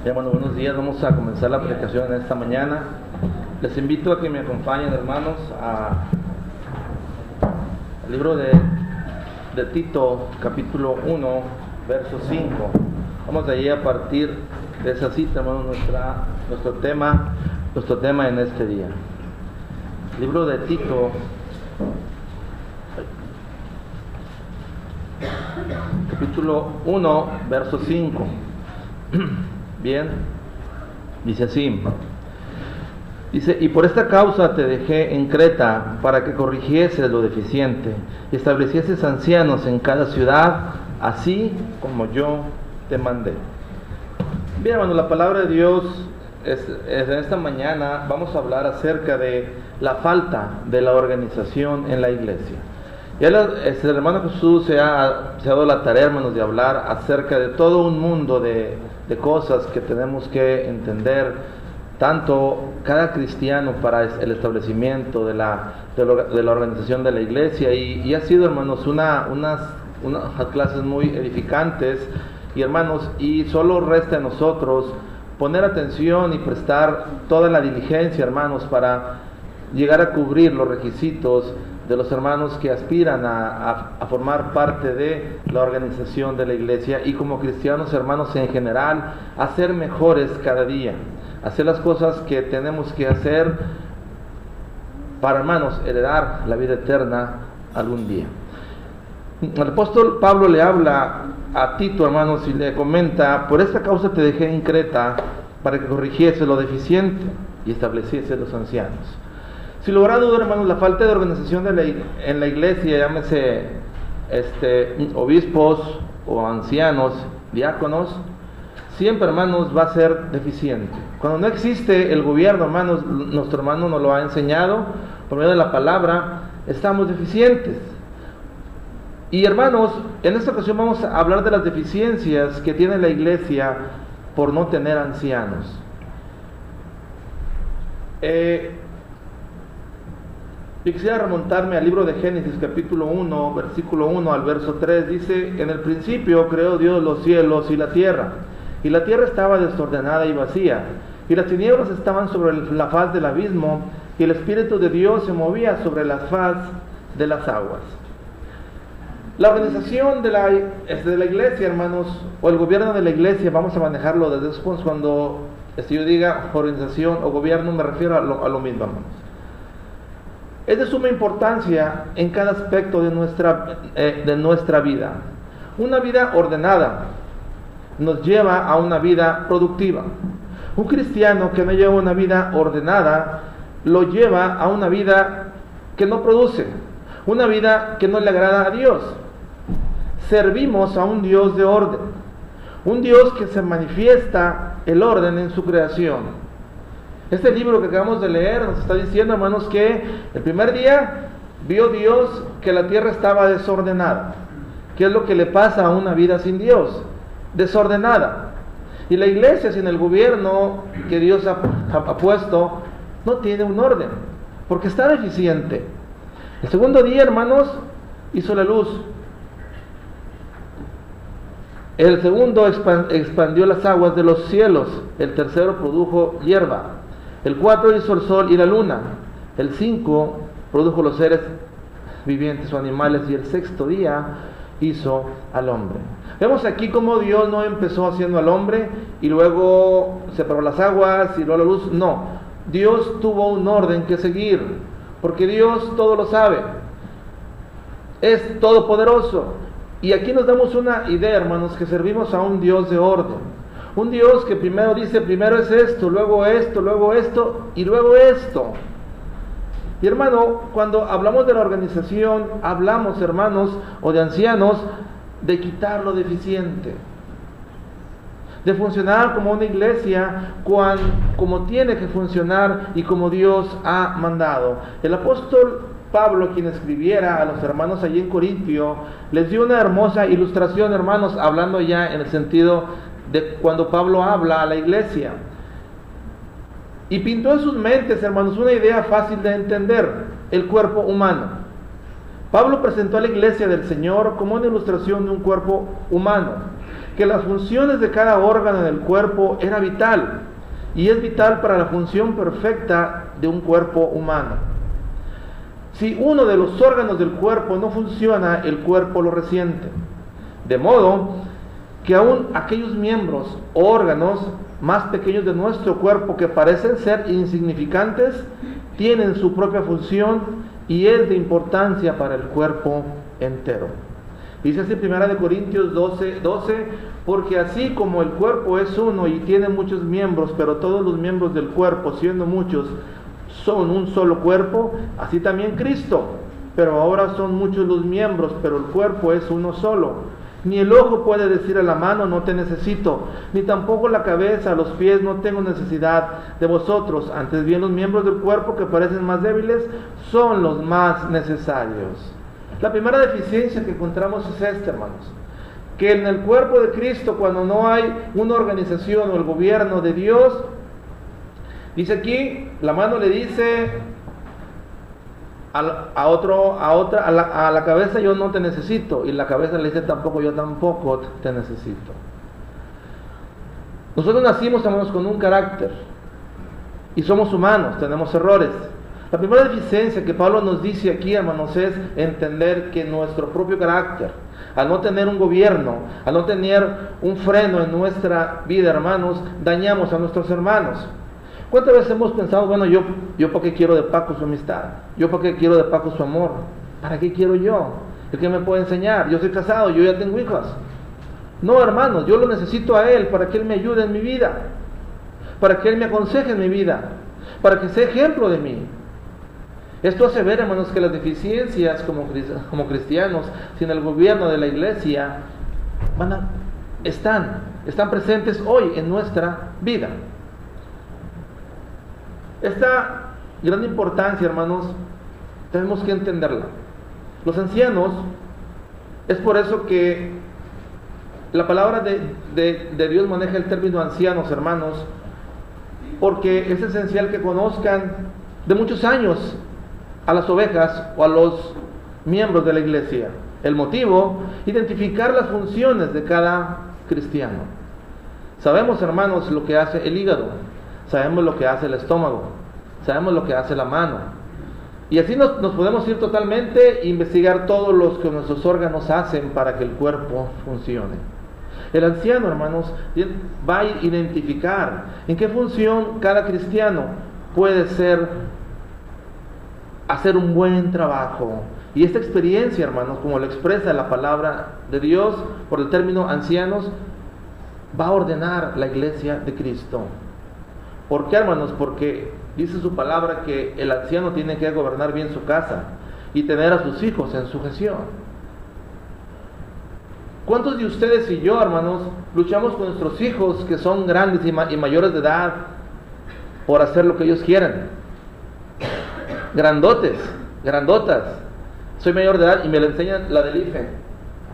Bueno, buenos días. Vamos a comenzar la predicación en esta mañana. Les invito a que me acompañen, hermanos, al libro de Tito, capítulo 1, verso 5. Vamos de allí a partir de esa cita, hermanos, nuestro tema en este día. Libro de Tito, capítulo 1, verso 5. Bien, dice así. Dice: y por esta causa te dejé en Creta, para que corrigieses lo deficiente y establecieses ancianos en cada ciudad, así como yo te mandé. Bien, hermano, la palabra de Dios en esta mañana vamos a hablar acerca de la falta de la organización en la iglesia. Ya el hermano Jesús se ha dado la tarea, hermanos, de hablar acerca de todo un mundo de cosas que tenemos que entender, tanto cada cristiano, para el establecimiento de la organización de la iglesia, y ha sido, hermanos, unas clases muy edificantes, y hermanos, y solo resta a nosotros poner atención y prestar toda la diligencia, hermanos, para llegar a cubrir los requisitos de los hermanos que aspiran a formar parte de la organización de la iglesia, y como cristianos, hermanos, en general, a ser mejores cada día, hacer las cosas que tenemos que hacer para, hermanos, heredar la vida eterna algún día. El apóstol Pablo le habla a Tito, hermanos, y le comenta: por esta causa te dejé en Creta, para que corrigiese lo deficiente y estableciese los ancianos. Sin lugar a duda, hermanos, la falta de organización en la iglesia, llámese obispos o ancianos, diáconos, siempre, hermanos, va a ser deficiente. Cuando no existe el gobierno, hermanos, nuestro hermano nos lo ha enseñado por medio de la palabra, estamos deficientes. Y, hermanos, en esta ocasión vamos a hablar de las deficiencias que tiene la iglesia por no tener ancianos. Yo quisiera remontarme al libro de Génesis, capítulo 1, versículo 1 al verso 3. Dice: en el principio creó Dios los cielos y la tierra estaba desordenada y vacía, y las tinieblas estaban sobre la faz del abismo, y el Espíritu de Dios se movía sobre la faz de las aguas. La organización de la iglesia, hermanos, o el gobierno de la iglesia, vamos a manejarlo desde después. Cuando yo diga organización o gobierno, me refiero a lo mismo, hermanos. Es de suma importancia en cada aspecto de nuestra vida. Una vida ordenada nos lleva a una vida productiva. Un cristiano que no lleva una vida ordenada lo lleva a una vida que no produce, una vida que no le agrada a Dios. Servimos a un Dios de orden, un Dios que se manifiesta el orden en su creación. Este libro que acabamos de leer nos está diciendo, hermanos, que el primer día vio Dios que la tierra estaba desordenada. ¿Qué es lo que le pasa a una vida sin Dios? Desordenada. Y la iglesia, sin el gobierno que Dios ha puesto, no tiene un orden, porque está deficiente. El segundo día, hermanos, hizo la luz. El segundo expandió las aguas de los cielos. El tercero produjo hierba. El 4 hizo el sol y la luna. El 5 produjo los seres vivientes o animales. Y el sexto día hizo al hombre. Vemos aquí cómo Dios no empezó haciendo al hombre y luego separó las aguas y luego la luz. No, Dios tuvo un orden que seguir, porque Dios todo lo sabe, es todopoderoso. Y aquí nos damos una idea, hermanos, que servimos a un Dios de orden. Un Dios que primero dice: primero es esto, luego esto y luego esto. Y, hermano, cuando hablamos de la organización, hablamos, hermanos, o de ancianos, de quitar lo deficiente, de funcionar como una iglesia como tiene que funcionar y como Dios ha mandado. El apóstol Pablo, quien escribiera a los hermanos allí en Corintio, les dio una hermosa ilustración, hermanos, hablando ya en el sentido de cuando Pablo habla a la iglesia. Y pintó en sus mentes, hermanos, una idea fácil de entender: el cuerpo humano. Pablo presentó a la iglesia del Señor como una ilustración de un cuerpo humano. que las funciones de cada órgano del cuerpo era vital, y es vital para la función perfecta de un cuerpo humano. Si uno de los órganos del cuerpo no funciona, el cuerpo lo resiente. De modo que aún aquellos miembros o órganos más pequeños de nuestro cuerpo que parecen ser insignificantes, tienen su propia función y es de importancia para el cuerpo entero. Dice así 1 Corintios 12, porque así como el cuerpo es uno y tiene muchos miembros, pero todos los miembros del cuerpo, siendo muchos, son un solo cuerpo, así también Cristo. Pero ahora son muchos los miembros, pero el cuerpo es uno solo. Ni el ojo puede decir a la mano, no te necesito, ni tampoco la cabeza, los pies, no tengo necesidad de vosotros. Antes bien, los miembros del cuerpo que parecen más débiles son los más necesarios. La primera deficiencia que encontramos es esta, hermanos, que en el cuerpo de Cristo, cuando no hay una organización o el gobierno de Dios, dice aquí, la mano le dice a la cabeza, yo no te necesito, y la cabeza le dice tampoco, yo tampoco te necesito. Nosotros nacimos, hermanos, con un carácter y somos humanos, tenemos errores. La primera deficiencia que Pablo nos dice aquí, hermanos, es entender que nuestro propio carácter, al no tener un gobierno, al no tener un freno en nuestra vida, hermanos, dañamos a nuestros hermanos. ¿Cuántas veces hemos pensado, bueno, yo para qué quiero de Paco su amistad? ¿Yo para qué quiero de Paco su amor? ¿Para qué quiero yo? ¿El que me puede enseñar? Yo soy casado, yo ya tengo hijos. No, hermanos, yo lo necesito a él para que él me ayude en mi vida, para que él me aconseje en mi vida, para que sea ejemplo de mí. Esto hace ver, hermanos, que las deficiencias como cristianos, sin el gobierno de la iglesia, están presentes hoy en nuestra vida. Esta gran importancia, hermanos, tenemos que entenderla. Los ancianos, es por eso que la palabra de Dios maneja el término ancianos, hermanos, porque es esencial que conozcan de muchos años a las ovejas o a los miembros de la iglesia. El motivo, identificar las funciones de cada cristiano. Sabemos, hermanos, lo que hace el hígado, sabemos lo que hace el estómago, sabemos lo que hace la mano, y así nos podemos ir totalmente e investigar todos los que nuestros órganos hacen para que el cuerpo funcione. El anciano, hermanos, va a identificar en qué función cada cristiano puede hacer un buen trabajo. Y esta experiencia, hermanos, como lo expresa la palabra de Dios por el término ancianos, va a ordenar la iglesia de Cristo. ¿Por qué, hermanos? Porque dice su palabra que el anciano tiene que gobernar bien su casa y tener a sus hijos en sujeción. ¿Cuántos de ustedes y yo, hermanos, luchamos con nuestros hijos que son grandes y mayores de edad por hacer lo que ellos quieren? Grandotes, grandotas. Soy mayor de edad y me lo enseñan la del IFE.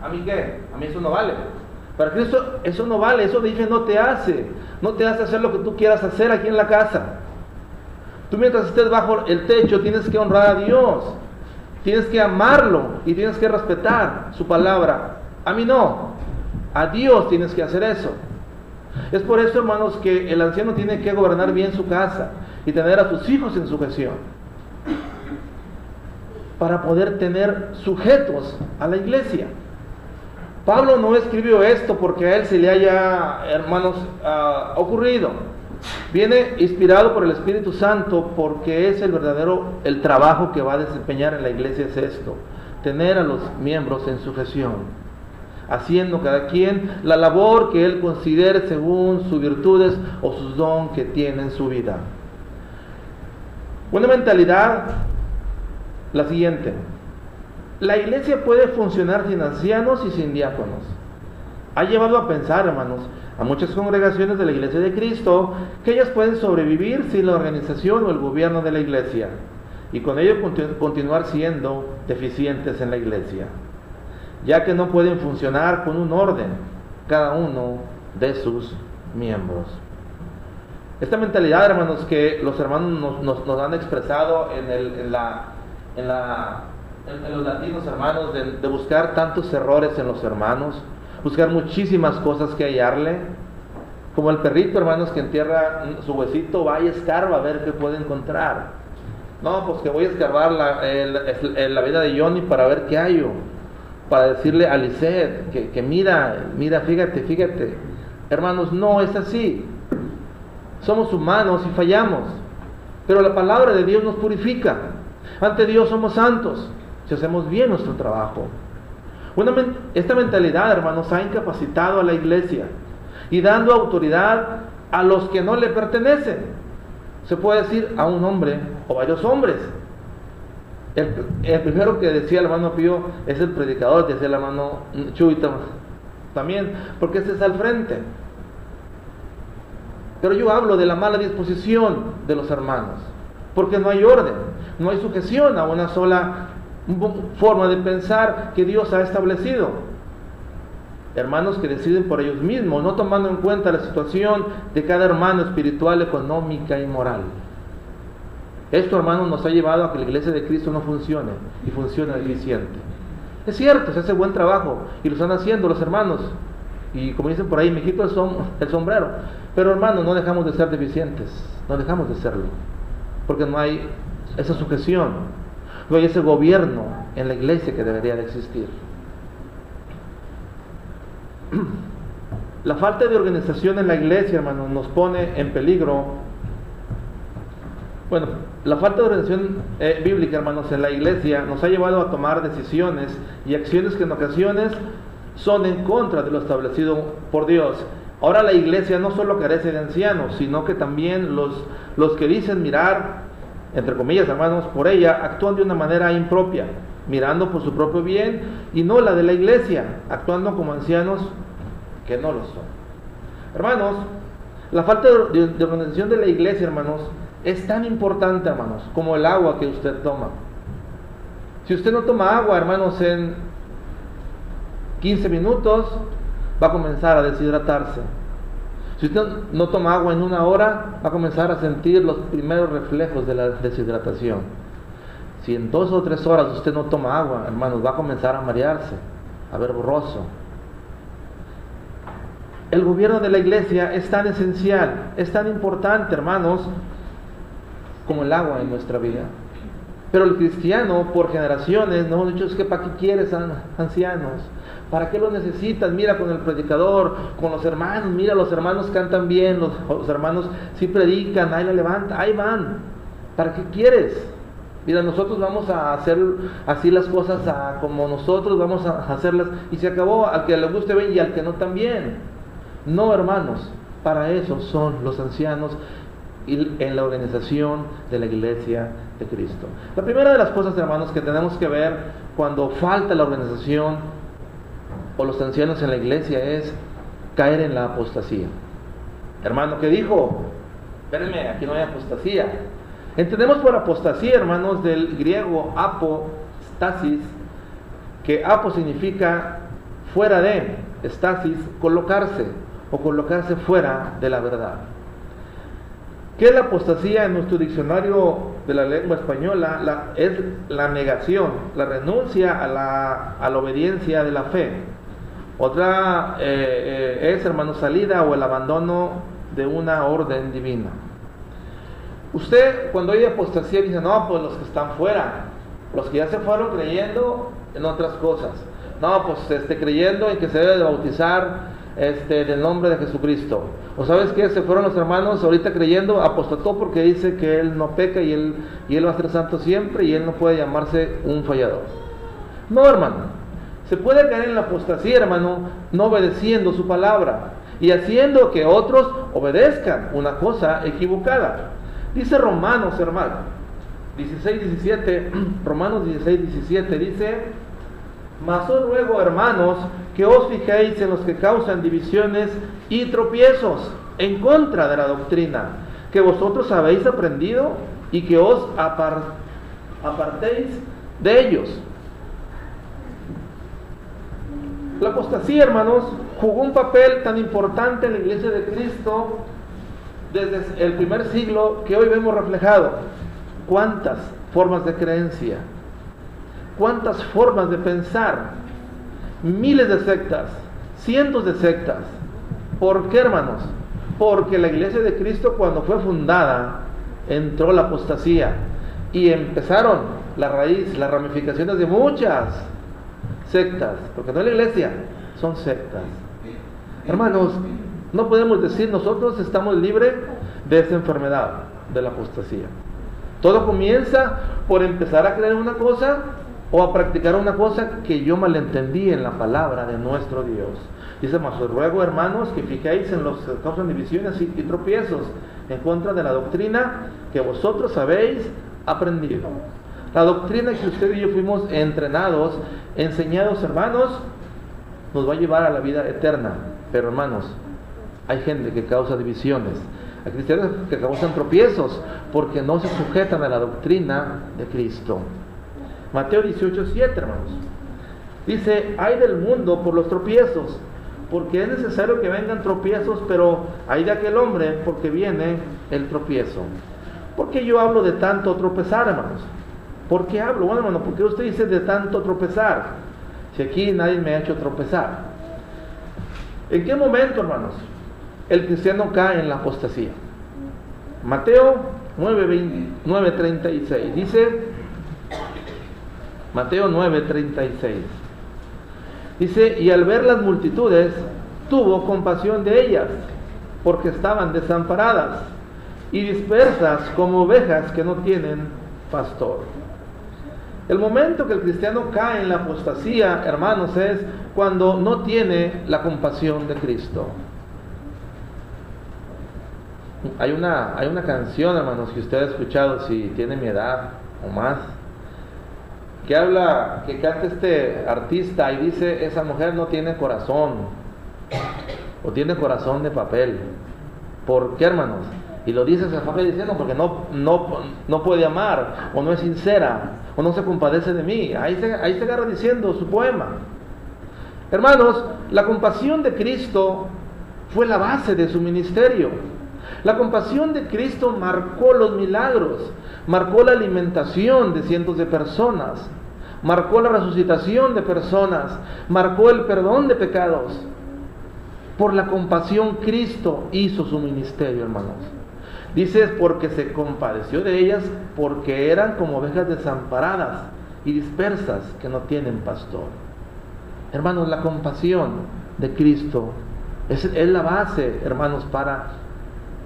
¿A mí qué? A mí eso no vale. Para Cristo eso no vale, eso de IFE no te hace hacer lo que tú quieras hacer aquí en la casa. Tú mientras estés bajo el techo tienes que honrar a Dios, tienes que amarlo y tienes que respetar su palabra. A mí no, a Dios tienes que hacer eso. Es por eso, hermanos, que el anciano tiene que gobernar bien su casa y tener a sus hijos en sujeción, para poder tener sujetos a la iglesia. Pablo no escribió esto porque a él se le haya, hermanos, ocurrido. Viene inspirado por el Espíritu Santo, porque es el trabajo que va a desempeñar en la iglesia es esto: tener a los miembros en sujeción, haciendo cada quien la labor que él considere según sus virtudes o sus dones que tiene en su vida. Una mentalidad, la siguiente: la iglesia puede funcionar sin ancianos y sin diáconos. Ha llevado a pensar, hermanos, a muchas congregaciones de la iglesia de Cristo que ellas pueden sobrevivir sin la organización o el gobierno de la iglesia, y con ello continuar siendo deficientes en la iglesia, ya que no pueden funcionar con un orden cada uno de sus miembros. Esta mentalidad, hermanos, que los hermanos nos han expresado en los latinos, hermanos, de buscar tantos errores en los hermanos, buscar muchísimas cosas que hallarle, como el perrito, hermanos, que entierra su huesito, va y escarba a ver qué puede encontrar. No, pues que voy a escarbar la vida de Johnny para ver qué hallo, para decirle a Lisette que mira, fíjate. Hermanos, no es así. Somos humanos y fallamos, pero la palabra de Dios nos purifica. Ante Dios somos santos si hacemos bien nuestro trabajo. Esta mentalidad, hermanos, ha incapacitado a la iglesia y dando autoridad a los que no le pertenecen. Se puede decir a un hombre o varios hombres. El primero que decía el hermano Pío es el predicador, decía el hermano Chuy también, porque ese es al frente. Pero yo hablo de la mala disposición de los hermanos, porque no hay orden, no hay sujeción a una sola forma de pensar que Dios ha establecido. Hermanos que deciden por ellos mismos, no tomando en cuenta la situación de cada hermano espiritual, económica y moral. Esto, hermanos, nos ha llevado a que la iglesia de Cristo no funcione y funcione eficiente. Es cierto, se hace buen trabajo y lo están haciendo los hermanos. Y como dicen por ahí, me quito el sombrero. Pero, hermanos, no dejamos de ser deficientes, no dejamos de serlo, porque no hay esa sujeción, no hay ese gobierno en la iglesia que debería de existir. La falta de organización en la iglesia, hermanos, nos pone en peligro. Bueno, la falta de organización bíblica, hermanos, en la iglesia nos ha llevado a tomar decisiones y acciones que en ocasiones son en contra de lo establecido por Dios. Ahora la iglesia no solo carece de ancianos, sino que también los que dicen mirar, entre comillas, hermanos, por ella, actúan de una manera impropia, mirando por su propio bien y no la de la iglesia, actuando como ancianos que no lo son. Hermanos, la falta de organización de la iglesia, hermanos, es tan importante, hermanos, como el agua que usted toma. Si usted no toma agua, hermanos, en 15 minutos va a comenzar a deshidratarse. Si usted no toma agua en 1 hora, va a comenzar a sentir los primeros reflejos de la deshidratación. Si en 2 o 3 horas usted no toma agua, hermanos, va a comenzar a marearse, a ver borroso. El gobierno de la iglesia es tan esencial, es tan importante, hermanos, como el agua en nuestra vida. Pero el cristiano, por generaciones, nos hemos dicho, es que ¿para qué quieres ancianos? ¿Para qué lo necesitas? Mira con el predicador, con los hermanos, mira, los hermanos cantan bien, los hermanos sí predican, ahí la levantan, ahí van. ¿Para qué quieres? Mira, nosotros vamos a hacer así las cosas como nosotros vamos a hacerlas, y se acabó. Al que le guste bien y al que no también. No, hermanos, para eso son los ancianos en la organización de la iglesia de Cristo. La primera de las cosas, hermanos, que tenemos que ver cuando falta la organización o los ancianos en la iglesia es caer en la apostasía. Hermano, ¿qué dijo? Espérenme, aquí no hay apostasía. Entendemos por apostasía, hermanos, del griego apostasis, que apo significa fuera de, estasis, colocarse o colocarse fuera de la verdad. ¿Qué es la apostasía en nuestro diccionario de la lengua española? Es la negación, la renuncia a la obediencia de la fe. Otra es, hermano, salida o el abandono de una orden divina. Usted, cuando oye apostasía, dice, no, pues los que están fuera, los que ya se fueron creyendo en otras cosas. No, pues creyendo en que se debe de bautizar del nombre de Jesucristo. ¿O sabes qué? Se fueron los hermanos ahorita creyendo, apostató porque dice que él no peca y él va a ser santo siempre y él no puede llamarse un fallador. No, hermano. Se puede caer en la apostasía, hermano, no obedeciendo su palabra y haciendo que otros obedezcan una cosa equivocada. Dice Romanos, hermano, 16:17, Romanos 16:17 dice: mas os ruego, hermanos, que os fijéis en los que causan divisiones y tropiezos en contra de la doctrina, que vosotros habéis aprendido y que os apartéis de ellos. La apostasía, hermanos, jugó un papel tan importante en la iglesia de Cristo desde el primer siglo que hoy vemos reflejado. ¿Cuántas formas de creencia? ¿Cuántas formas de pensar? Miles de sectas cientos de sectas. ¿Por qué, hermanos? Porque la iglesia de Cristo, cuando fue fundada, entró la apostasía y empezaron la raíz, las ramificaciones de muchas sectas, porque no es la iglesia, son sectas. Hermanos, no podemos decir nosotros estamos libres de esa enfermedad de la apostasía. Todo comienza por empezar a creer una cosa o a practicar una cosa que yo malentendí en la palabra de nuestro Dios. Dice, mas os ruego, hermanos, que fijéis en los que causan divisiones y tropiezos en contra de la doctrina que vosotros habéis aprendido. La doctrina que usted y yo fuimos entrenados, enseñados, hermanos, nos va a llevar a la vida eterna. Pero, hermanos, hay gente que causa divisiones, hay cristianos que causan tropiezos porque no se sujetan a la doctrina de Cristo. Mateo 18:7, hermanos, dice, ay del mundo por los tropiezos, porque es necesario que vengan tropiezos, pero ay de aquel hombre porque viene el tropiezo. ¿Por qué yo hablo de tanto tropezar, hermanos? ¿Por qué hablo? Bueno, hermano, ¿por qué usted dice de tanto tropezar? Si aquí nadie me ha hecho tropezar. ¿En qué momento, hermanos, el cristiano cae en la apostasía? Mateo 9:36 dice, Mateo 9:36 dice, y al ver las multitudes, tuvo compasión de ellas, porque estaban desamparadas y dispersas como ovejas que no tienen pastor. El momento que el cristiano cae en la apostasía, hermanos, es cuando no tiene la compasión de Cristo. Hay una canción, hermanos, que usted ha escuchado, si tiene mi edad o más, que habla, que canta este artista y dice, esa mujer no tiene corazón, o tiene corazón de papel. ¿Por qué, hermanos? Y lo dice esa mujer diciendo, porque no puede amar, o no es sincera, o no se compadece de mí. Ahí se agarra diciendo su poema. Hermanos, la compasión de Cristo fue la base de su ministerio. La compasión de Cristo marcó los milagros, marcó la alimentación de cientos de personas, marcó la resucitación de personas, marcó el perdón de pecados. Por la compasión Cristo hizo su ministerio, hermanos. Dice, porque se compadeció de ellas, porque eran como ovejas desamparadas y dispersas que no tienen pastor. Hermanos, la compasión de Cristo es la base, hermanos, para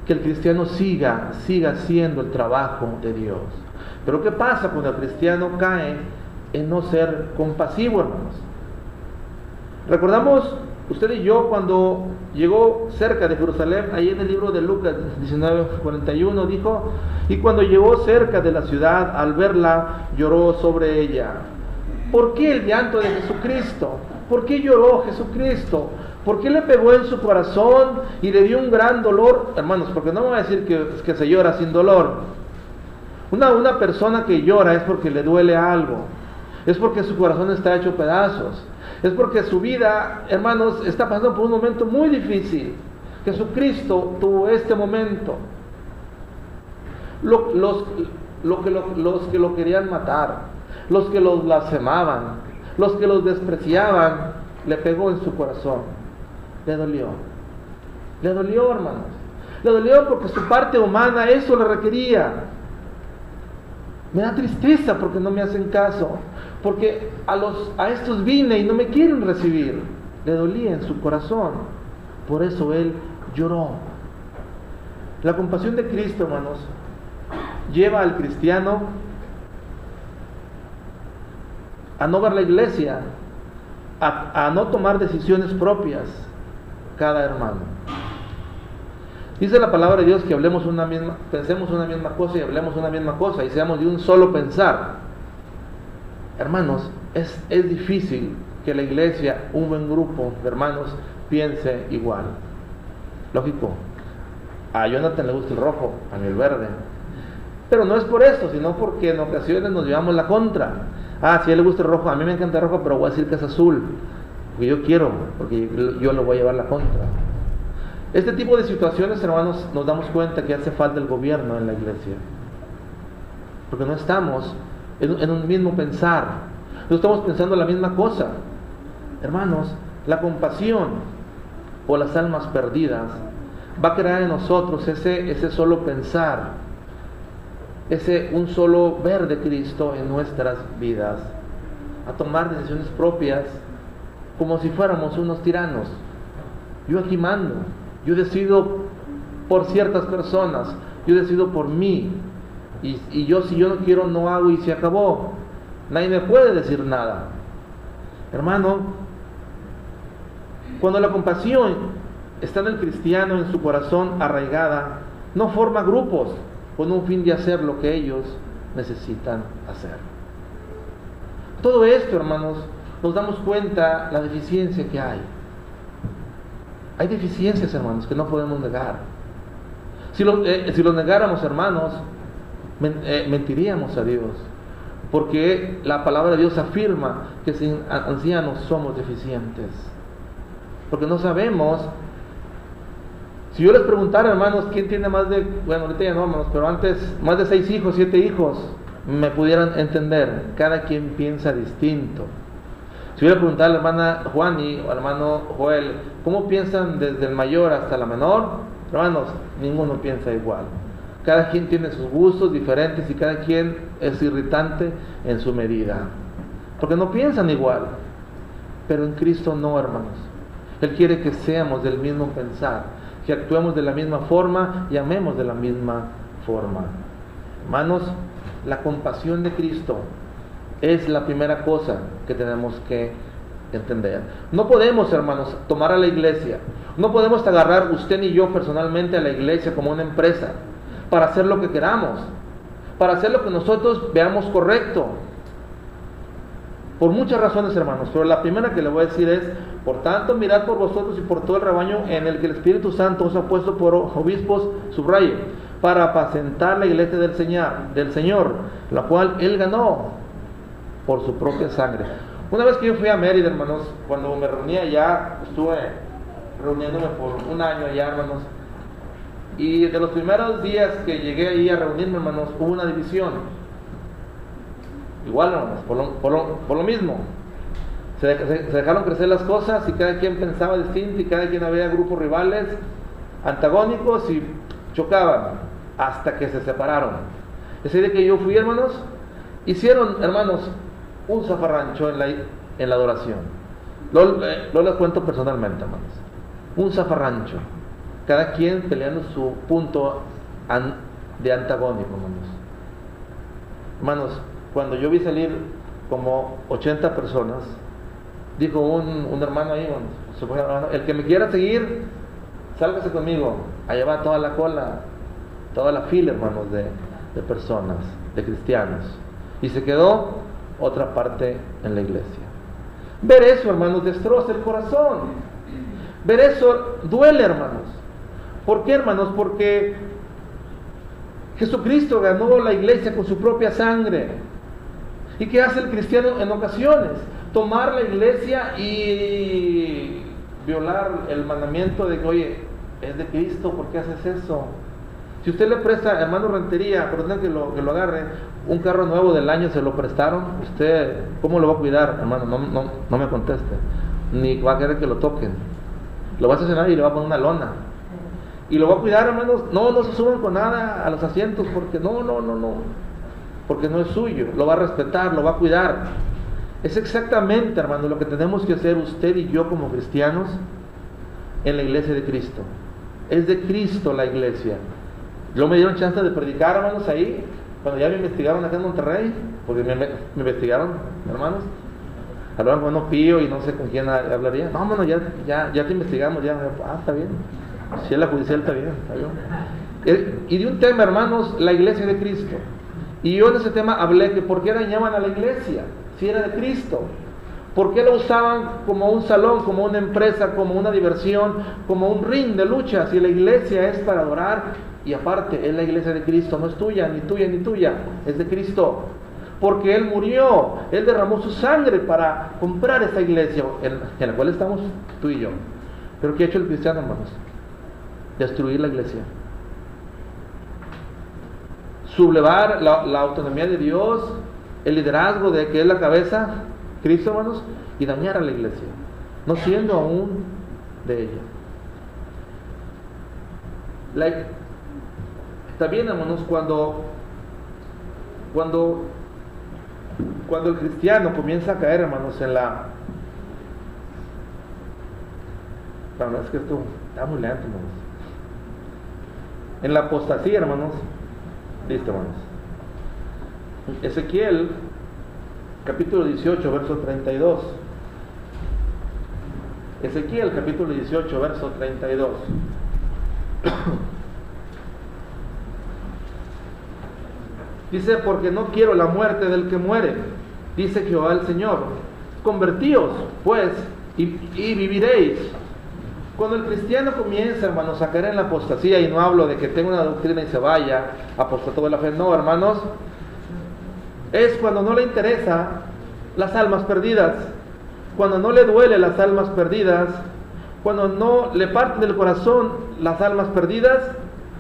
que el cristiano siga haciendo el trabajo de Dios. Pero ¿qué pasa cuando el cristiano cae en no ser compasivo, hermanos? Recordamos usted y yo cuando llegó cerca de Jerusalén, ahí en el libro de Lucas 19:41 dijo, y cuando llegó cerca de la ciudad, al verla, lloró sobre ella. ¿Por qué el llanto de Jesucristo? ¿Por qué lloró Jesucristo? ¿Por qué le pegó en su corazón y le dio un gran dolor? Hermanos, porque no me va a decir que se llora sin dolor. Una persona que llora es porque le duele algo, es porque su corazón está hecho pedazos, es porque su vida, hermanos, está pasando por un momento muy difícil. Jesucristo tuvo este momento. Los que lo querían matar, los que los blasfemaban, los que los despreciaban, le pegó en su corazón. Le dolió, hermanos. Le dolió porque su parte humana eso le requería. Me da tristeza porque no me hacen caso, porque a estos vine y no me quieren recibir. Le dolía en su corazón, por eso él lloró. La compasión de Cristo, hermanos, lleva al cristiano a no ver la iglesia, a no tomar decisiones propias, cada hermano. Dice la palabra de Dios que pensemos una misma cosa y hablemos una misma cosa y seamos de un solo pensar. Hermanos, es difícil que la iglesia, un buen grupo de hermanos, piense igual. Lógico, a Jonathan le gusta el rojo, a mí el verde. Pero no es por eso, sino porque en ocasiones nos llevamos la contra. Si a él le gusta el rojo, a mí me encanta el rojo, pero voy a decir que es azul, porque yo quiero, porque yo le voy a llevar la contra. Este tipo de situaciones, hermanos, nos damos cuenta que hace falta el gobierno en la iglesia, porque no estamos en un mismo pensar, no estamos pensando la misma cosa. Hermanos, La compasión por las almas perdidas va a crear en nosotros ese solo pensar, un solo ver de Cristo en nuestras vidas, a tomar decisiones propias como si fuéramos unos tiranos. Yo aquí mando, yo decido por ciertas personas, yo decido por mí, y yo, si yo no quiero, no hago, y se acabó. Nadie me puede decir nada. Hermano, cuando la compasión está en el cristiano, en su corazón arraigada, no forma grupos con un fin de hacer lo que ellos necesitan hacer. Todo esto, hermanos, nos damos cuenta la deficiencia que hay. Hay deficiencias, hermanos, que no podemos negar. Si lo negáramos, hermanos, mentiríamos a Dios, porque la palabra de Dios afirma que sin ancianos somos deficientes, porque no sabemos. Si yo les preguntara, hermanos, ¿quién tiene más de, bueno, ahorita ya no, hermanos, pero antes, más de 6 hijos, 7 hijos, me pudieran entender? Cada quien piensa distinto. Si yo le preguntara a la hermana Juani o al hermano Joel, ¿cómo piensan desde el mayor hasta la menor? Hermanos, ninguno piensa igual. Cada quien tiene sus gustos diferentes y cada quien es irritante en su medida, porque no piensan igual. Pero en Cristo no, hermanos. Él quiere que seamos del mismo pensar, que actuemos de la misma forma y amemos de la misma forma. Hermanos, la compasión de Cristo es la primera cosa que tenemos que entender. No podemos, hermanos, tomar a la iglesia, no podemos agarrar usted ni yo personalmente a la iglesia como una empresa para hacer lo que queramos, para hacer lo que nosotros veamos correcto. Por muchas razones, hermanos, pero la primera que le voy a decir es: por tanto, mirad por vosotros y por todo el rebaño en el que el Espíritu Santo os ha puesto por obispos, subraye, para apacentar la iglesia del Señor, la cual Él ganó por su propia sangre. Una vez que yo fui a Mérida, hermanos, cuando me reunía allá, estuve reuniéndome por un año allá, hermanos, y de los primeros días que llegué ahí a reunirme, hermanos, hubo una división. Igual, hermanos, por lo mismo. Se dejaron crecer las cosas y cada quien pensaba distinto y cada quien había grupos rivales, antagónicos, y chocaban hasta que se separaron. Ese día que yo fui, hermanos, hicieron, hermanos, un zafarrancho en la adoración. Lo les cuento personalmente, hermanos. Un zafarrancho. Cada quien peleando su punto de antagónico, hermanos. Hermanos, cuando yo vi salir como 80 personas, dijo un hermano ahí, hermano, el que me quiera seguir, sálgase conmigo. Allá va toda la cola, toda la fila, hermanos, de personas, de cristianos. Y se quedó otra parte en la iglesia. Ver eso, hermanos, destroza el corazón. Ver eso duele, hermanos. ¿Por qué, hermanos? Porque Jesucristo ganó la iglesia con su propia sangre. ¿Y qué hace el cristiano en ocasiones? Tomar la iglesia y violar el mandamiento de que, oye, es de Cristo, ¿por qué haces eso? Si usted le presta, hermano Rentería, perdón que lo agarre, un carro nuevo del año se lo prestaron, ¿usted cómo lo va a cuidar, hermano? No me conteste, ni va a querer que lo toquen. Lo va a estacionar y le va a poner una lona. Y lo va a cuidar, hermanos. No se suban con nada a los asientos, porque no, porque no es suyo. Lo va a respetar, lo va a cuidar. Es exactamente, hermano, lo que tenemos que hacer usted y yo como cristianos en la iglesia de Cristo. Es de Cristo la iglesia. Luego me dieron chance de predicar, hermanos, ahí, cuando ya me investigaron acá en Monterrey, porque me investigaron, hermanos. Hablaban con Pío y no sé con quién hablaría. No, hermano, ya te investigamos, ya. Está bien. Si es la judicial, está bien. Y de un tema, hermanos, la iglesia de Cristo. Y yo en ese tema hablé que por qué dañaban a la iglesia, si era de Cristo. ¿Por qué la usaban como un salón, como una empresa, como una diversión, como un ring de lucha? Si la iglesia es para adorar, y aparte es la iglesia de Cristo, no es tuya, ni tuya, es de Cristo. Porque Él murió, Él derramó su sangre para comprar esa iglesia en la cual estamos tú y yo. Pero ¿qué ha hecho el cristiano, hermanos? Destruir la iglesia. Sublevar la autonomía de Dios, el liderazgo de que es la cabeza, Cristo, hermanos, y dañar a la iglesia. no siendo aún de ella. También, hermanos, cuando el cristiano comienza a caer, hermanos, en la... No, es que esto está muy lento, hermanos. En la apostasía, hermanos. Listo, hermanos. Ezequiel, capítulo 18, verso 32. Ezequiel, capítulo 18, verso 32. Dice, porque no quiero la muerte del que muere, dice Jehová el Señor. Convertíos, pues, y viviréis. Cuando el cristiano comienza, hermanos, a caer en la apostasía, y no hablo de que tenga una doctrina y se vaya, apostató de la fe, no, hermanos, es cuando no le interesa las almas perdidas, cuando no le duele las almas perdidas, cuando no le parten del corazón las almas perdidas,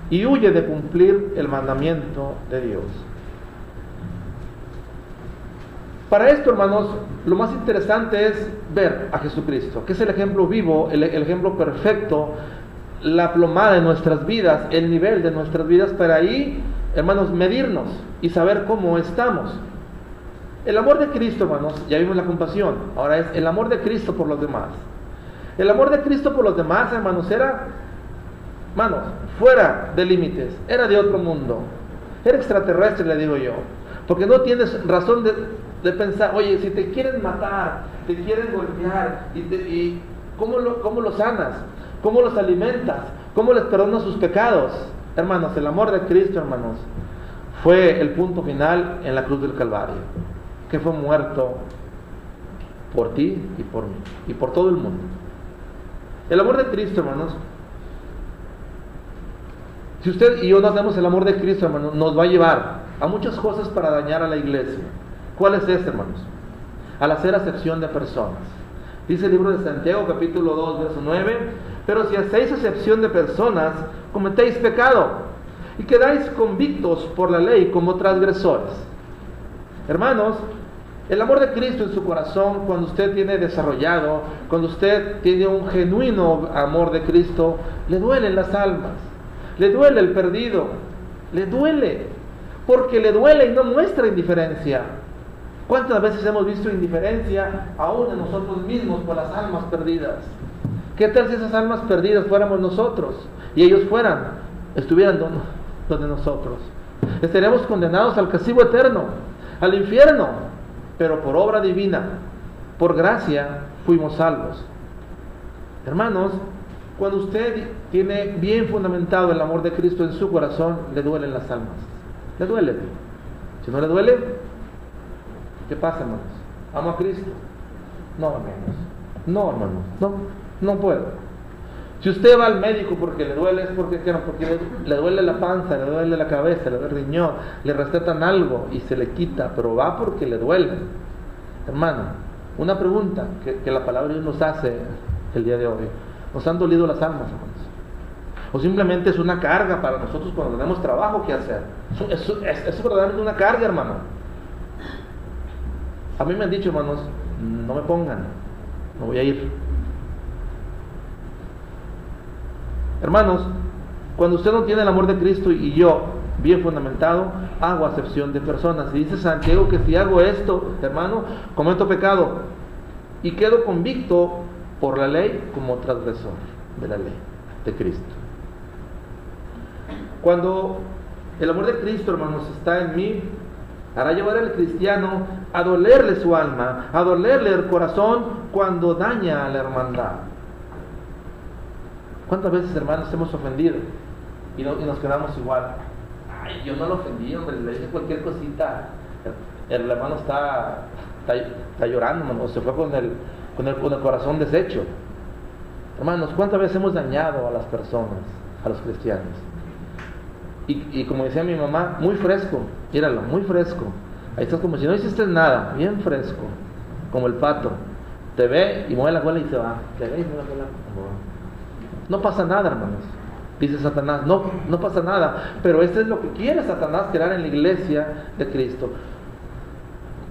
y huye de cumplir el mandamiento de Dios. Para esto, hermanos, lo más interesante es ver a Jesucristo, que es el ejemplo vivo, el ejemplo perfecto, la plomada de nuestras vidas, el nivel de nuestras vidas, para ahí, hermanos, medirnos y saber cómo estamos. El amor de Cristo, hermanos, ya vimos la compasión, ahora es el amor de Cristo por los demás. El amor de Cristo por los demás, hermanos, era, hermanos, fuera de límites, era de otro mundo, era extraterrestre, le digo yo, porque no tienes razón de pensar, oye, si te quieren matar, te quieren golpear, y ¿cómo los sanas? ¿Cómo los alimentas? ¿Cómo les perdonas sus pecados? Hermanos, el amor de Cristo, hermanos, fue el punto final en la cruz del Calvario, que fue muerto por ti y por mí, y por todo el mundo. El amor de Cristo, hermanos, si usted y yo no tenemos el amor de Cristo, hermanos, nos va a llevar a muchas cosas para dañar a la iglesia. ¿Cuál es este, hermanos? Al hacer acepción de personas. Dice el libro de Santiago, capítulo 2, verso 9, pero si hacéis acepción de personas, cometéis pecado, y quedáis convictos por la ley como transgresores. Hermanos, el amor de Cristo en su corazón, cuando usted tiene desarrollado, cuando usted tiene un genuino amor de Cristo, le duelen las almas, le duele el perdido, le duele, porque le duele y no muestra indiferencia. ¿Cuántas veces hemos visto indiferencia aún en nosotros mismos por las almas perdidas? ¿Qué tal si esas almas perdidas fuéramos nosotros y ellos estuvieran donde nosotros? Estaríamos condenados al castigo eterno, al infierno, pero por obra divina, por gracia, fuimos salvos. Hermanos, cuando usted tiene bien fundamentado el amor de Cristo en su corazón, le duelen las almas. Le duele. Si no le duele, ¿qué pasa, hermanos? ¿Amo a Cristo? No, hermanos. No, hermanos. No puedo. Si usted va al médico porque le duele, es porque le duele la panza, le duele la cabeza, le duele el riñón, le recetan algo y se le quita, pero va porque le duele. Hermano, una pregunta que la palabra de Dios nos hace el día de hoy. ¿Nos han dolido las almas, hermanos? ¿O simplemente es una carga para nosotros cuando tenemos trabajo que hacer? Es verdaderamente una carga, hermano. A mí me han dicho, hermanos, no me pongan, no voy a ir. Hermanos, cuando usted no tiene el amor de Cristo y yo, bien fundamentado, hago acepción de personas. Y dice Santiago que si hago esto, hermano, cometo pecado y quedo convicto por la ley como transgresor de la ley de Cristo. Cuando el amor de Cristo, hermanos, está en mí, hará llevar al cristiano a dolerle su alma, a dolerle el corazón cuando daña a la hermandad. ¿Cuántas veces, hermanos, hemos ofendido y nos quedamos igual? Ay, yo no lo ofendí, hombre, le dije cualquier cosita. El hermano está llorando, hermano, se fue con el corazón deshecho. Hermanos, ¿cuántas veces hemos dañado a las personas, a los cristianos? Y como decía mi mamá, muy fresco, míralo, muy fresco. Ahí estás como si no hiciste nada, bien fresco, como el pato. Te ve y mueve la cola y se va. Te ve y mueve la cola. No pasa nada, hermanos. Dice Satanás, no pasa nada. Pero esto es lo que quiere Satanás, crear en la iglesia de Cristo.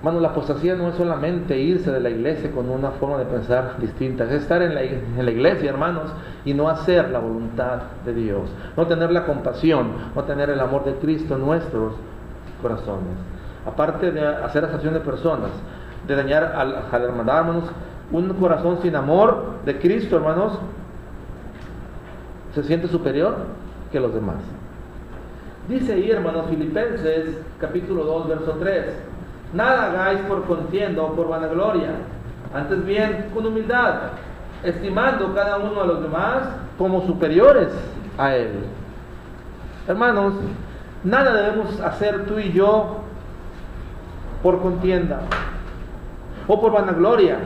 Hermano, la apostasía no es solamente irse de la iglesia con una forma de pensar distinta, es estar en la iglesia, hermanos, y no hacer la voluntad de Dios, no tener la compasión, no tener el amor de Cristo en nuestros corazones. Aparte de hacer acepción de personas, de dañar a la hermandad, hermanos, un corazón sin amor de Cristo, hermanos, se siente superior que los demás. Dice ahí, hermanos, Filipenses capítulo 2, verso 3: nada hagáis por contienda o por vanagloria, antes bien con humildad, estimando cada uno a los demás como superiores a él. Hermanos, nada debemos hacer tú y yo por contienda o por vanagloria,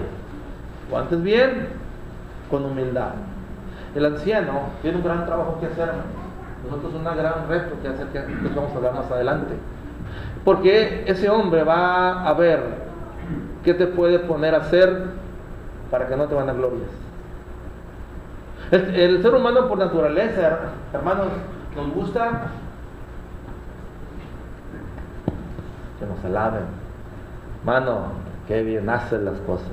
o antes bien con humildad. El anciano tiene un gran trabajo que hacer, hermanos. Nosotros un gran reto que hacer, que vamos a hablar más adelante, porque ese hombre va a ver qué te puede poner a hacer para que no te vanaglorias. El ser humano por naturaleza, hermanos, nos gusta que nos alaben. Hermano, qué bien haces las cosas.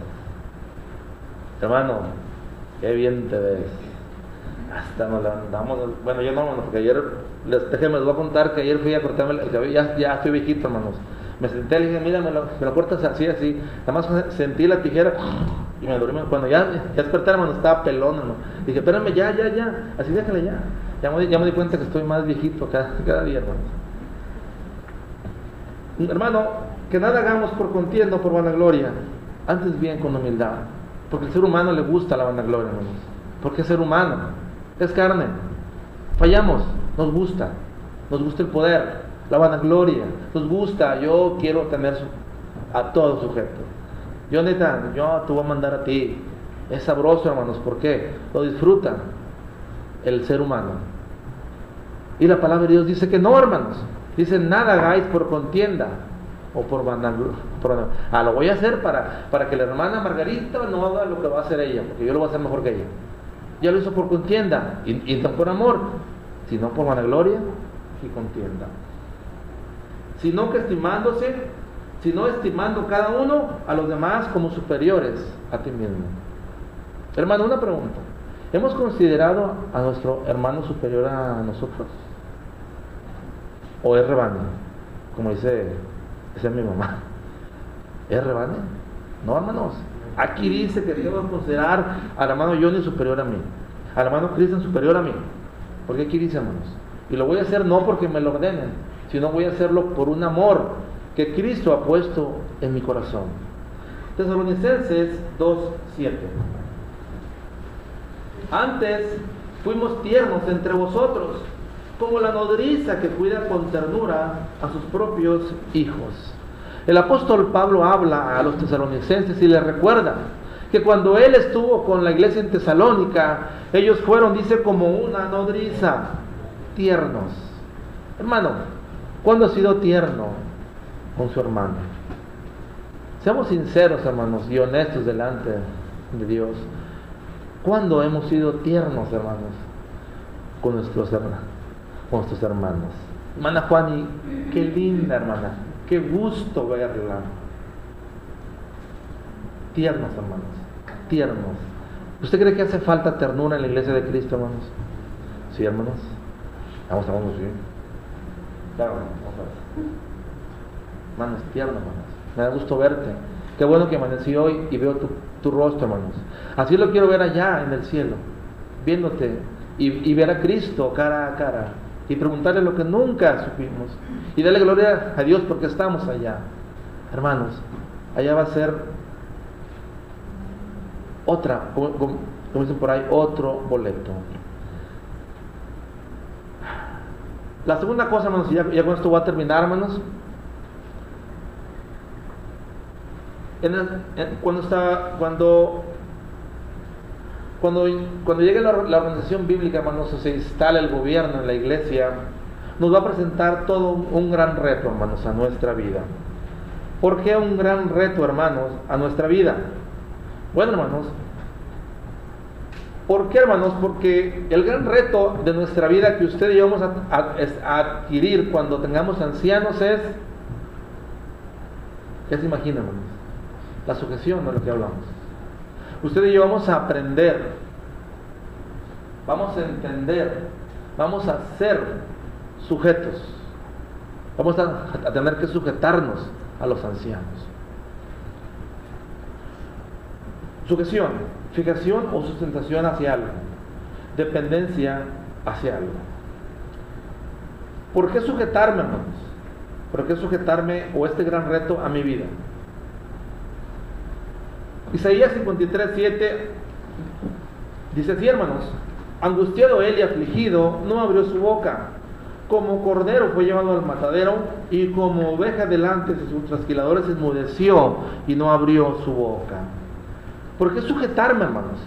Hermano, qué bien te ves. Hasta nos levantamos. Bueno, yo no, porque ayer, les voy a contar que ayer fui a cortarme el cabello. Ya estoy viejito, hermanos. Me senté y le dije, mira, me lo cortas así. Nada más sentí la tijera y me dormí. Cuando ya desperté, hermano, estaba pelón, hermano. Dije, espérame, ya. Así déjale ya. Ya me di cuenta que estoy más viejito cada día, hermanos. Hermano, que nada hagamos por contienda o por vanagloria, antes bien con humildad. Porque al ser humano le gusta la vanagloria, hermanos. Porque es ser humano, es carne. Fallamos, nos gusta el poder, la vanagloria, nos gusta. Yo quiero tener a todo sujeto. Yo te voy a mandar a ti. Es sabroso, hermanos. ¿Por qué? Lo disfruta el ser humano. Y la palabra de Dios dice que no, hermanos. Dice, nada hagáis por contienda o por vanagloria. Lo voy a hacer para que la hermana Margarita no haga lo que va a hacer ella, porque yo lo voy a hacer mejor que ella. Ya lo hizo por contienda, y no por amor, sino por vanagloria y contienda. Sino estimando cada uno a los demás como superiores a ti mismo. Hermano, una pregunta: ¿hemos considerado a nuestro hermano superior a nosotros? ¿O es rebane? Como dice mi mamá. ¿Es rebane? No, hermanos. Aquí dice que debemos considerar al hermano Johnny superior a mí, al hermano Cristian superior a mí. Porque aquí dice, hermanos, y lo voy a hacer no porque me lo ordenen, sino voy a hacerlo por un amor que Cristo ha puesto en mi corazón. Tesalonicenses 2:7: antes fuimos tiernos entre vosotros, como la nodriza que cuida con ternura a sus propios hijos. El apóstol Pablo habla a los tesalonicenses y les recuerda que cuando él estuvo con la iglesia en Tesalónica, ellos fueron, dice, como una nodriza, tiernos. Hermano, ¿cuándo ha sido tierno con su hermano? Seamos sinceros, hermanos, y honestos delante de Dios. ¿Cuándo hemos sido tiernos, hermanos, con nuestros hermanos? Hermana Juani, qué linda, hermana. Qué gusto verla. Tiernos, hermanos. Tiernos. ¿Usted cree que hace falta ternura en la iglesia de Cristo, hermanos? Sí, hermanos. Vamos, sí. Claro, vamos a ver. Hermanos, tiernos, hermanos. Me da gusto verte. Qué bueno que amanecí hoy y veo tu rostro, hermanos. Así lo quiero ver allá en el cielo, viéndote y ver a Cristo cara a cara. Y preguntarle lo que nunca supimos. Y darle gloria a Dios porque estamos allá. Hermanos, allá va a ser otra, como dicen por ahí, otro boleto. La segunda cosa, hermanos, ya con esto voy a terminar, hermanos. Cuando llegue la organización bíblica, hermanos, se instala el gobierno en la iglesia, nos va a presentar todo un gran reto, hermanos, a nuestra vida. ¿Por qué un gran reto, hermanos, a nuestra vida? Bueno, hermanos, ¿por qué, hermanos? Porque el gran reto de nuestra vida que usted y yo vamos a adquirir cuando tengamos ancianos es ¿Qué se imaginan, hermanos? La sujeción de lo que hablamos. Usted y yo vamos a aprender, vamos a entender, vamos a ser sujetos. Vamos a tener que sujetarnos a los ancianos. Sujeción, fijación o sustentación hacia algo. Dependencia hacia algo. ¿Por qué sujetarme, hermanos? ¿Por qué sujetarme o este gran reto a mi vida? Isaías 53:7 dice así, hermanos: angustiado él y afligido, no abrió su boca. Como cordero fue llevado al matadero, y como oveja delante de sus trasquiladores enmudeció y no abrió su boca. ¿Por qué sujetarme, hermanos?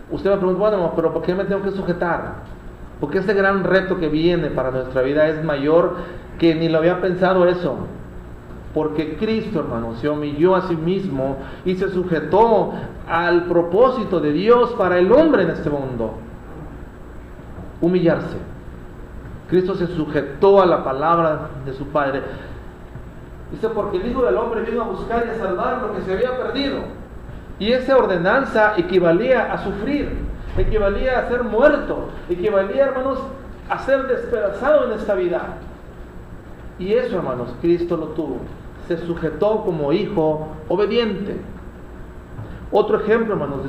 Usted va a preguntar, bueno, pero ¿por qué me tengo que sujetar? Porque este gran reto que viene para nuestra vida es mayor que ni lo había pensado eso. Porque Cristo, hermanos, se humilló a sí mismo y se sujetó al propósito de Dios para el hombre en este mundo. Humillarse. Cristo se sujetó a la palabra de su Padre. Dice, porque el Hijo del Hombre vino a buscar y a salvar lo que se había perdido. Y esa ordenanza equivalía a sufrir, equivalía a ser muerto, equivalía, hermanos, a ser despedazado en esta vida. Y eso, hermanos, Cristo lo tuvo. Se sujetó como hijo obediente. Otro ejemplo, hermanos,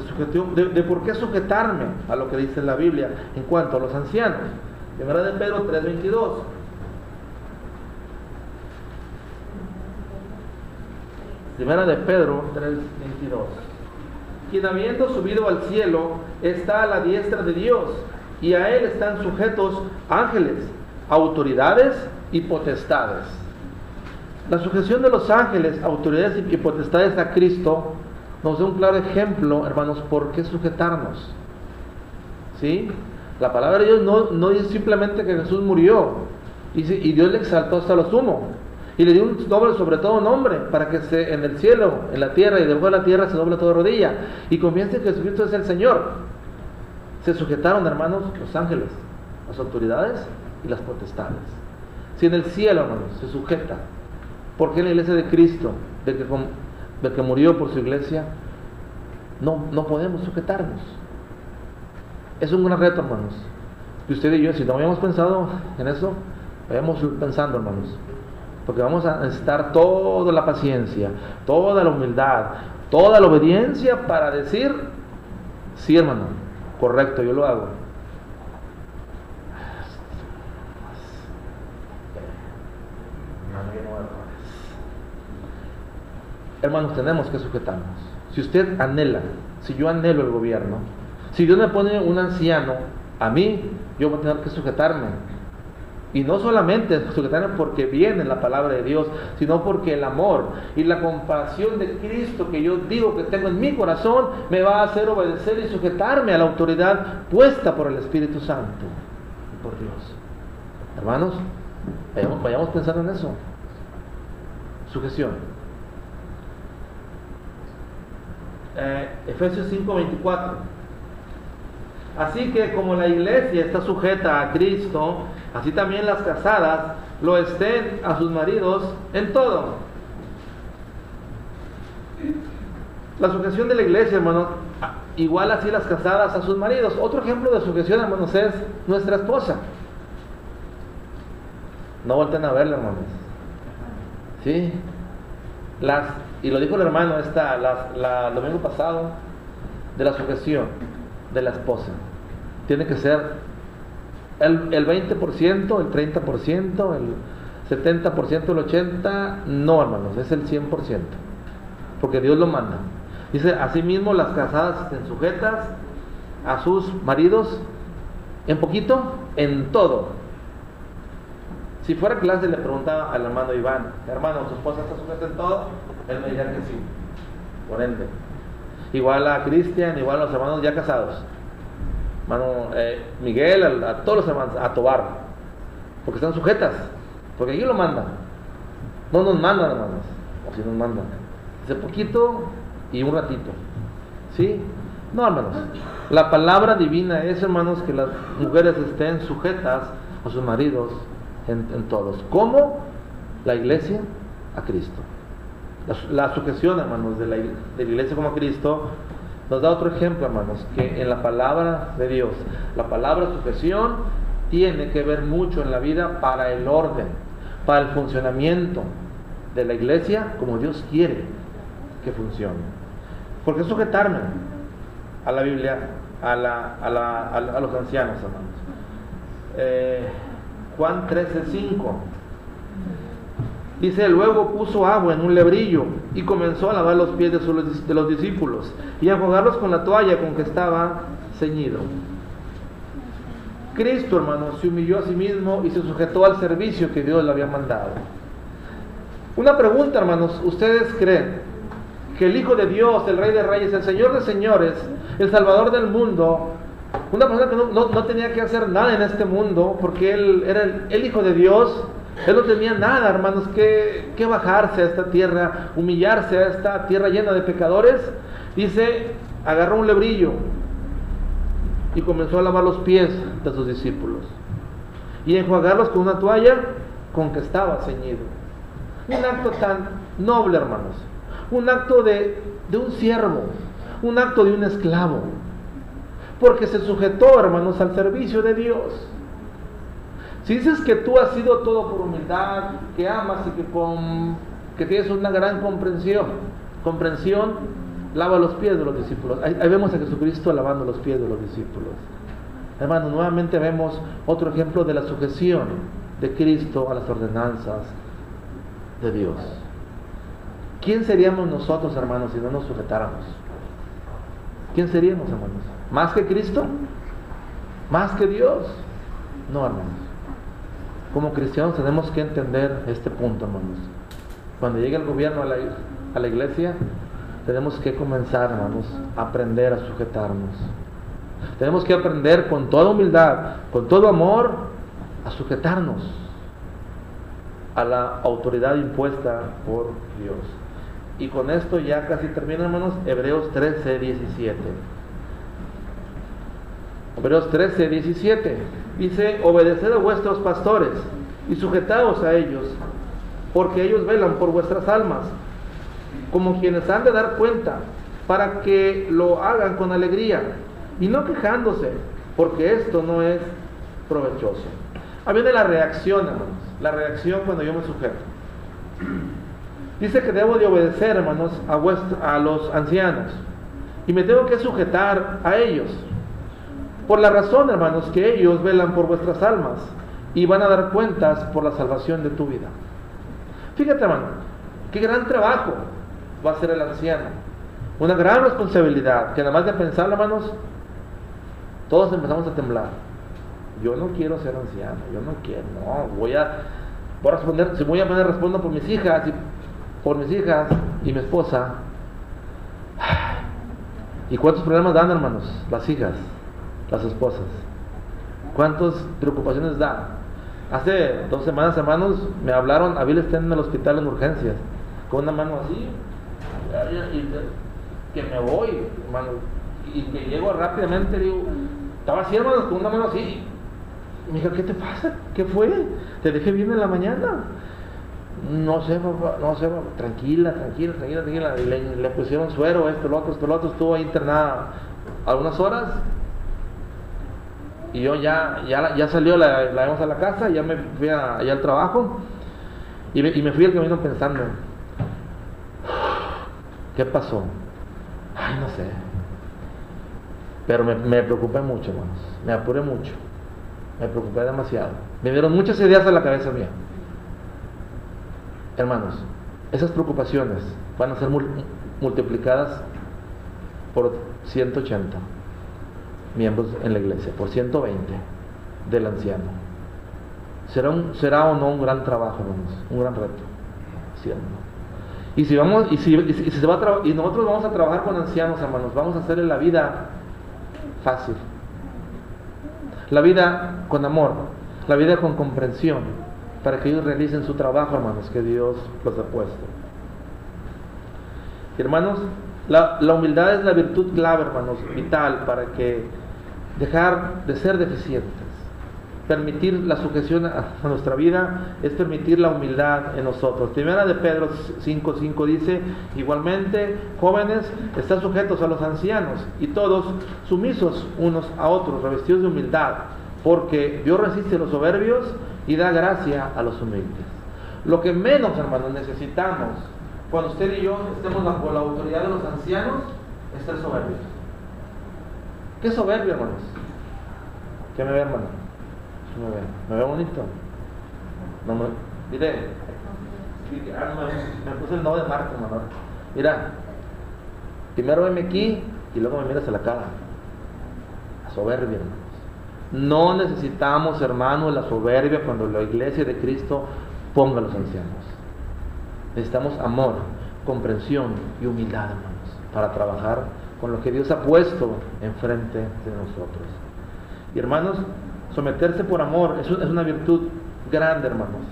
de por qué sujetarme a lo que dice la Biblia en cuanto a los ancianos. Primera de Pedro 3:22. Primera de Pedro 3:22. Quien habiendo subido al cielo está a la diestra de Dios, y a él están sujetos ángeles, autoridades y potestades. La sujeción de los ángeles, autoridades y potestades a Cristo nos da un claro ejemplo, hermanos, por qué sujetarnos. ¿Sí? La palabra de Dios no dice simplemente que Jesús murió, y Dios le exaltó hasta lo sumo, y le dio un nombre, sobre todo nombre, para que en el cielo, en la tierra y debajo de la tierra se doble toda rodilla, y confiesen que Jesucristo es el Señor. Se sujetaron, hermanos, los ángeles, las autoridades y las potestades. Si en el cielo, hermanos, se sujeta, ¿por qué en la iglesia de Cristo, del que murió por su iglesia, no podemos sujetarnos? Es un gran reto, hermanos. Y usted y yo, si no habíamos pensado en eso, vayamos pensando, hermanos. Porque vamos a necesitar toda la paciencia, toda la humildad, toda la obediencia para decir, sí, hermano, correcto, yo lo hago. Hermanos, tenemos que sujetarnos. Si usted anhela, si yo anhelo el gobierno, si Dios me pone un anciano a mí, yo voy a tener que sujetarme. Y no solamente sujetarme porque viene la palabra de Dios, sino porque el amor y la compasión de Cristo que yo digo que tengo en mi corazón me va a hacer obedecer y sujetarme a la autoridad puesta por el Espíritu Santo y por Dios. Hermanos, vayamos pensando en eso. Sujeción. Efesios 5:24. Así que como la iglesia está sujeta a Cristo, así también las casadas lo estén a sus maridos en todo. La sujeción de la iglesia, hermanos, igual así las casadas a sus maridos. Otro ejemplo de sujeción, hermanos, es nuestra esposa. No volten a verla, hermanos. ¿Sí? Y lo dijo el hermano el domingo pasado, de la sujeción de la esposa. Tiene que ser el 20%, el 30%, el 70%, el 80%. No, hermanos, es el 100%. Porque Dios lo manda. Dice, asimismo las casadas estén sujetas a sus maridos en poquito, en todo. Si fuera clase le preguntaba al hermano Iván, hermano, ¿tu esposa está sujeta en todo? Él me diría que sí, por ende. Igual a Cristian, igual a los hermanos ya casados. Hermano Miguel, a todos los hermanos, a Tobar, porque están sujetas, porque aquí lo mandan. No nos mandan, hermanos, o si nos mandan. Dice poquito y un ratito. ¿Sí? No, hermanos. La palabra divina es, hermanos, que las mujeres estén sujetas a sus maridos en todos. ¿Cómo? La iglesia a Cristo. La sujeción, hermanos, de la iglesia como Cristo nos da otro ejemplo, hermanos, que en la palabra de Dios, la palabra sujeción tiene que ver mucho en la vida para el orden, para el funcionamiento de la iglesia como Dios quiere que funcione. ¿Por qué sujetarme a la Biblia, a los ancianos, hermanos? Juan 13:5 dice: luego puso agua en un lebrillo y comenzó a lavar los pies de los discípulos y a enjuagarlos con la toalla con que estaba ceñido. Cristo, hermanos, se humilló a sí mismo y se sujetó al servicio que Dios le había mandado. Una pregunta, hermanos: ¿ustedes creen que el Hijo de Dios, el Rey de Reyes, el Señor de Señores, el Salvador del mundo, una persona que no tenía que hacer nada en este mundo, porque Él era el Hijo de Dios, Él no tenía nada, hermanos, que bajarse a esta tierra, humillarse a esta tierra llena de pecadores? Dice, agarró un lebrillo y comenzó a lavar los pies de sus discípulos y a enjuagarlos con una toalla con que estaba ceñido. Un acto tan noble, hermanos, un acto de un siervo, un acto de un esclavo, porque se sujetó, hermanos, al servicio de Dios. Si dices que tú has sido todo por humildad, que amas y que tienes una gran comprensión, lava los pies de los discípulos. Ahí vemos a Jesucristo lavando los pies de los discípulos. Hermanos, nuevamente vemos otro ejemplo de la sujeción de Cristo a las ordenanzas de Dios. ¿Quién seríamos nosotros, hermanos, si no nos sujetáramos? ¿Quién seríamos, hermanos? ¿Más que Cristo? ¿Más que Dios? No, hermanos. Como cristianos tenemos que entender este punto, hermanos. Cuando llegue el gobierno a la iglesia, tenemos que comenzar, hermanos, a aprender a sujetarnos. Tenemos que aprender con toda humildad, con todo amor, a sujetarnos a la autoridad impuesta por Dios. Y con esto ya casi termina, hermanos, Hebreos 13:17. Hebreos 13:17 dice: obedeced a vuestros pastores y sujetaos a ellos, porque ellos velan por vuestras almas, como quienes han de dar cuenta, para que lo hagan con alegría y no quejándose, porque esto no es provechoso. Ahí viene la reacción, hermanos, la reacción cuando yo me sujeto. Dice que debo de obedecer, hermanos, a los ancianos, y me tengo que sujetar a ellos, por la razón, hermanos, que ellos velan por vuestras almas y van a dar cuentas por la salvación de tu vida. Fíjate, hermano, qué gran trabajo va a ser el anciano, una gran responsabilidad, que nada más de pensar, hermanos, todos empezamos a temblar. Yo no quiero ser anciano, yo no quiero, no, voy a responder, si voy a poner, respondo por mis hijas y mi esposa. ¿Y cuántos problemas dan, hermanos? Las hijas, las esposas. ¿Cuántas preocupaciones dan? Hace 2 semanas, hermanos, me hablaron, Abil está en el hospital en urgencias, con una mano así, y que me voy, hermano, y que llego rápidamente, digo, estaba así, hermanos, con una mano así. Me dijo, ¿qué te pasa? ¿Qué fue? ¿Te dejé bien en la mañana? No sé, papá, tranquila. Y le pusieron suero, esto, lo otro, estuvo ahí internada algunas horas. Y yo ya salió, la llevamos a la casa, ya me fui allá al trabajo. Y me fui al camino pensando, ¿qué pasó? Ay, no sé. Pero me preocupé mucho, hermanos. Me apuré mucho. Me preocupé demasiado. Me dieron muchas ideas a la cabeza mía. Hermanos, esas preocupaciones van a ser multiplicadas por 180 miembros en la iglesia, por 120 del anciano. ¿Será o no un gran trabajo, hermanos? Un gran reto, ¿cierto? Y nosotros vamos a trabajar con ancianos, hermanos, vamos a hacerle la vida fácil, la vida con amor, la vida con comprensión, para que ellos realicen su trabajo, hermanos, que Dios los ha puesto. Y, hermanos, la humildad es la virtud clave, hermanos, vital, para que dejar de ser deficientes. permitir la sujeción a nuestra vida es permitir la humildad en nosotros. Primera de Pedro 5:5 dice: igualmente, jóvenes, están sujetos a los ancianos y todos sumisos unos a otros, revestidos de humildad, porque Dios resiste a los soberbios y da gracia a los humildes. Lo que menos, hermanos, necesitamos cuando usted y yo estemos bajo la autoridad de los ancianos es ser soberbios. ¿Qué soberbio, hermanos? ¿Qué me ve, hermano? ¿Me ve bonito? No me... Mire, me puse el no de Marco, hermano. Mira, primero veme aquí y luego me miras a la cara. La soberbia, hermanos. No necesitamos, hermanos, la soberbia cuando la iglesia de Cristo ponga a los ancianos. Necesitamos amor, comprensión y humildad, hermanos, para trabajar con lo que Dios ha puesto enfrente de nosotros. Y hermanos, someterse por amor es una virtud grande, hermanos.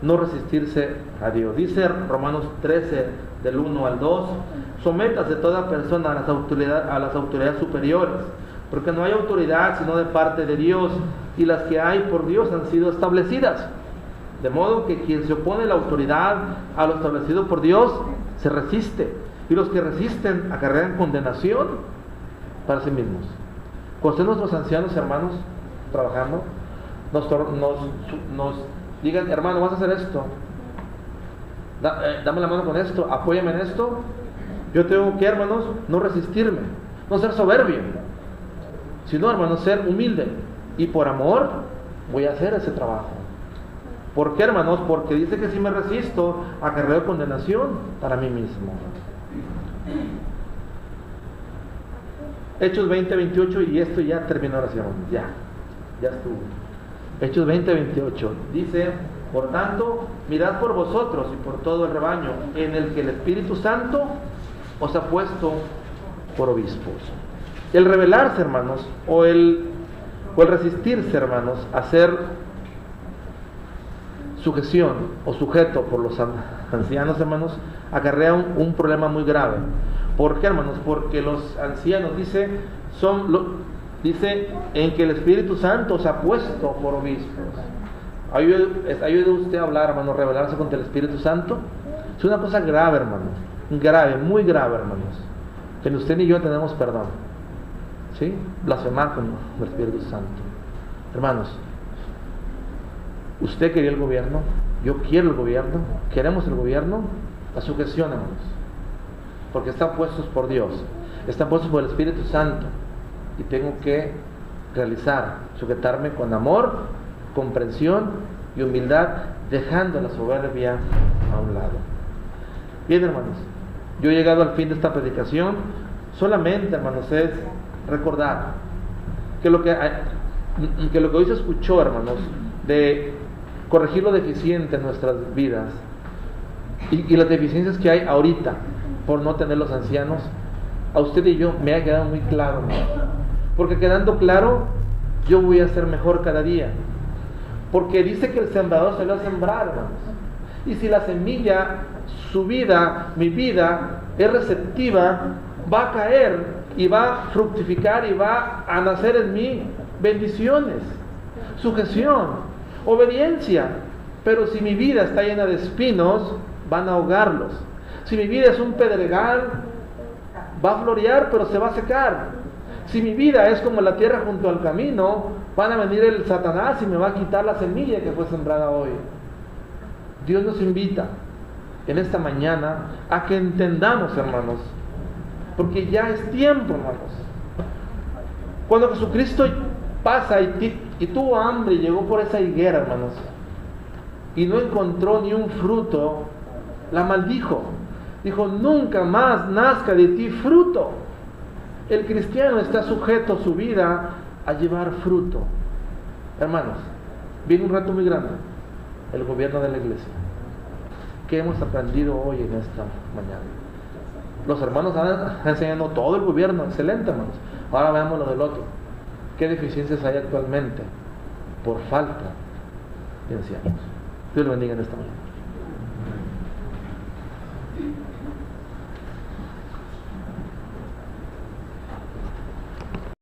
No resistirse a Dios. Dice Romanos 13, del 1 al 2: sométase toda persona a las autoridades superiores, porque no hay autoridad sino de parte de Dios, y las que hay por Dios han sido establecidas. De modo que quien se opone a la autoridad, a lo establecido por Dios, se resiste, y los que resisten acarrean condenación para sí mismos. Cuando nuestros ancianos, hermanos, trabajando, nos digan: hermano, vas a hacer esto, dame la mano con esto, apóyame en esto, yo tengo que, hermanos, no resistirme, no ser soberbio, sino, hermanos, ser humilde, y por amor voy a hacer ese trabajo. ¿Por qué, hermanos? Porque dice que si me resisto, acarreo condenación para mí mismo. Hechos 20:28, y esto ya terminó ahora, hermanos, ya estuvo. Hechos 20:28 dice: por tanto, mirad por vosotros y por todo el rebaño, en el que el Espíritu Santo os ha puesto por obispos. El rebelarse, hermanos, o el resistirse, hermanos, a ser sujeción o sujeto por los ancianos, hermanos, acarrea un problema muy grave. ¿Por qué, hermanos? Porque los ancianos, dice en que el Espíritu Santo os ha puesto por obispos. ¿Ayuda usted a hablar, hermanos, rebelarse contra el Espíritu Santo? Es una cosa grave, hermanos, grave, muy grave, hermanos, que ni usted ni yo tenemos perdón, ¿sí? Blasfemar con el Espíritu Santo. Hermanos, usted quería el gobierno, yo quiero el gobierno, queremos el gobierno, la sujeción, hermanos, porque están puestos por Dios, están puestos por el Espíritu Santo, y tengo que sujetarme con amor, comprensión y humildad, dejando la soberbia a un lado. Bien, hermanos, yo he llegado al fin de esta predicación. Solamente, hermanos, es recordar que lo que hoy se escuchó, hermanos, de corregir lo deficiente en nuestras vidas y las deficiencias que hay ahorita por no tener los ancianos, a usted y yo me ha quedado muy claro, hermanos. Porque quedando claro, yo voy a ser mejor cada día. Porque dice que el sembrador salió a sembrar, hermanos. Y si la semilla, su vida, mi vida, es receptiva, va a caer y va a fructificar y va a nacer en mí bendiciones, sujeción, obediencia. Pero si mi vida está llena de espinos, van a ahogarlos. Si mi vida es un pedregal, va a florear, pero se va a secar. Si mi vida es como la tierra junto al camino, van a venir el Satanás y me va a quitar la semilla que fue sembrada hoy. Dios nos invita en esta mañana a que entendamos, hermanos, porque ya es tiempo, hermanos. Cuando Jesucristo pasa y tuvo hambre y llegó por esa higuera, hermanos, y no encontró ni un fruto, la maldijo. Dijo: nunca más nazca de ti fruto. El cristiano está sujeto su vida a llevar fruto. Hermanos, viene un reto muy grande: el gobierno de la iglesia. ¿Qué hemos aprendido hoy en esta mañana? Los hermanos han enseñado todo el gobierno, excelente, hermanos. Ahora veamos lo del otro. ¿Qué deficiencias hay actualmente por falta de ancianos? Dios lo bendiga en esta mañana.